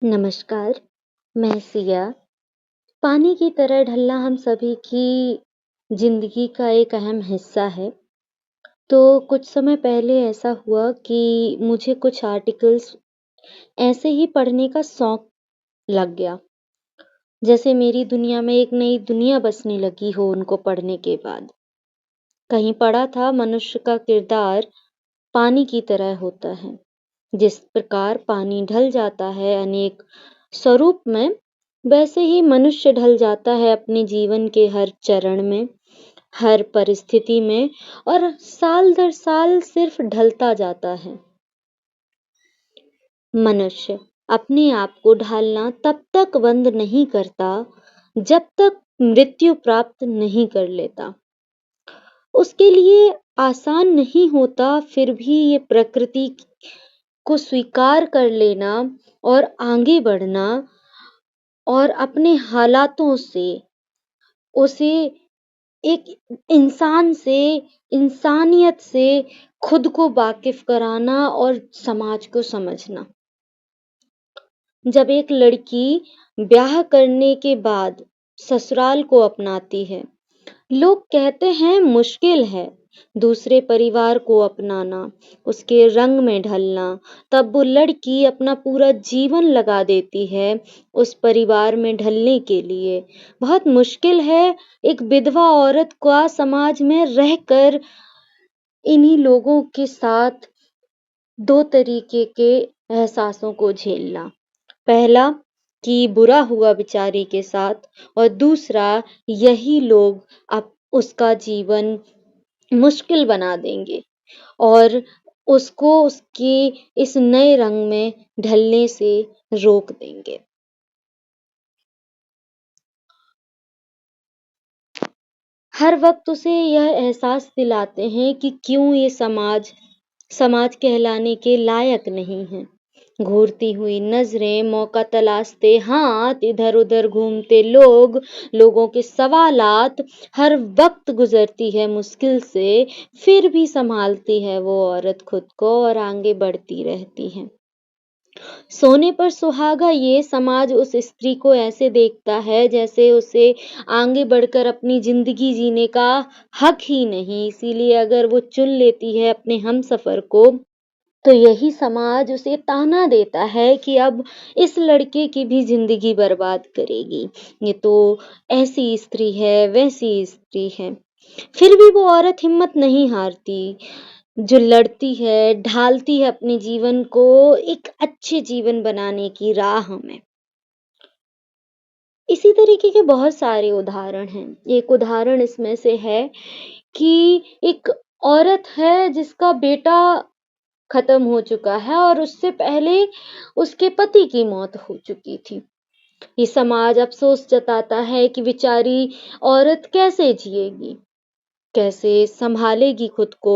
नमस्कार, मैं सिया। पानी की तरह ढलना हम सभी की ज़िंदगी का एक अहम हिस्सा है। तो कुछ समय पहले ऐसा हुआ कि मुझे कुछ आर्टिकल्स ऐसे ही पढ़ने का शौक लग गया। जैसे मेरी दुनिया में एक नई दुनिया बसने लगी हो उनको पढ़ने के बाद। कहीं पढ़ा था मनुष्य का किरदार पानी की तरह होता है। जिस प्रकार पानी ढल जाता है अनेक स्वरूप में, वैसे ही मनुष्य ढल जाता है अपने जीवन के हर चरण में, हर परिस्थिति में और साल दर साल सिर्फ ढलता जाता है। मनुष्य अपने आप को ढालना तब तक बंद नहीं करता जब तक मृत्यु प्राप्त नहीं कर लेता। उसके लिए आसान नहीं होता, फिर भी ये प्रकृति को स्वीकार कर लेना और आगे बढ़ना और अपने हालातों से उसे एक इंसान से, इंसानियत से खुद को वाकिफ कराना और समाज को समझना। जब एक लड़की ब्याह करने के बाद ससुराल को अपनाती है, लोग कहते हैं मुश्किल है दूसरे परिवार को अपनाना, उसके रंग में ढलना। तब वो लड़की अपना पूरा जीवन लगा देती है उस परिवार में ढलने के लिए। बहुत मुश्किल है एक विधवा औरत का समाज में रहकर इन्हीं लोगों के साथ दो तरीके के एहसासों को झेलना। पहला कि बुरा हुआ बेचारी के साथ, और दूसरा यही लोग अब उसका जीवन मुश्किल बना देंगे और उसको उसके इस नए रंग में ढलने से रोक देंगे। हर वक्त उसे यह एहसास दिलाते हैं कि क्यों ये समाज समाज कहलाने के लायक नहीं है। घूरती हुई नजरें, मौका तलाशते हाथ, इधर उधर घूमते लोग, लोगों के सवालात, हर वक्त गुजरती है मुश्किल से, फिर भी संभालती है वो औरत खुद को और आगे बढ़ती रहती है। सोने पर सुहागा ये समाज उस स्त्री को ऐसे देखता है जैसे उसे आगे बढ़कर अपनी जिंदगी जीने का हक ही नहीं। इसीलिए अगर वो चुन लेती है अपने हमसफर को, तो यही समाज उसे ताना देता है कि अब इस लड़के की भी जिंदगी बर्बाद करेगी, ये तो ऐसी स्त्री है, वैसी स्त्री है। फिर भी वो औरत हिम्मत नहीं हारती, जो लड़ती है, ढालती है अपने जीवन को एक अच्छे जीवन बनाने की राह में। इसी तरीके के बहुत सारे उदाहरण हैं। एक उदाहरण इसमें से है कि एक औरत है जिसका बेटा खत्म हो चुका है और उससे पहले उसके पति की मौत हो चुकी थी। ये समाज अफ़सोस जताता है कि बेचारी औरत कैसे जिएगी, कैसे सँभालेगी खुद को।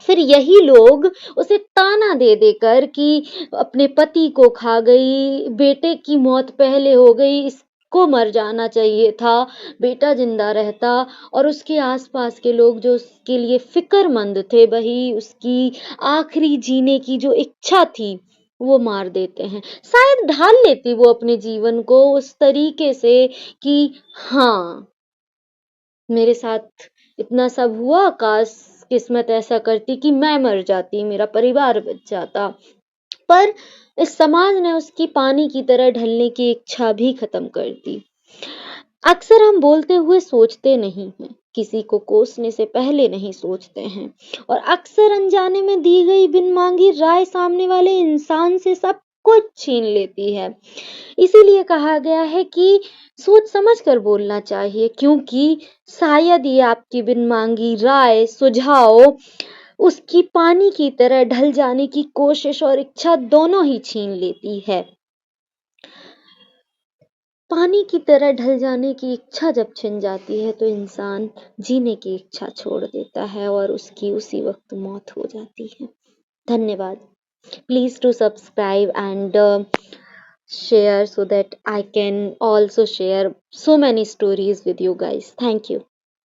फिर यही लोग उसे ताना दे देकर कि अपने पति को खा गई, बेटे की मौत पहले हो गई, इसको मर जाना चाहिए था, बेटा जिंदा रहता। और उसके आसपास के लोग जो उसके लिए फिक्रमंद थे, वही उसकी आखिरी जीने की जो इच्छा थी वो मार देते हैं। शायद ढाल लेती वो अपने जीवन को उस तरीके से कि हाँ, मेरे साथ इतना सब हुआ, काश किस्मत ऐसा करती कि मैं मर जाती, मेरा परिवार बच जाता। पर इस समाज ने उसकी पानी की तरह ढलने की इच्छा भी खत्म कर दी। अक्सर हम बोलते हुए सोचते नहीं हैं, किसी को कोसने से पहले नहीं सोचते हैं, और अक्सर अनजाने में दी गई बिन मांगी राय सामने वाले इंसान से सब कुछ छीन लेती है। इसीलिए कहा गया है कि सोच समझ कर बोलना चाहिए, क्योंकि शायद ये आपकी बिन मांगी राय, सुझाव उसकी पानी की तरह ढल जाने की कोशिश और इच्छा दोनों ही छीन लेती है। पानी की तरह ढल जाने की इच्छा जब छिन जाती है तो इंसान जीने की इच्छा छोड़ देता है और उसकी उसी वक्त मौत हो जाती है। धन्यवाद। Please do subscribe and share so that I can also share so many stories with you guys. Thank you.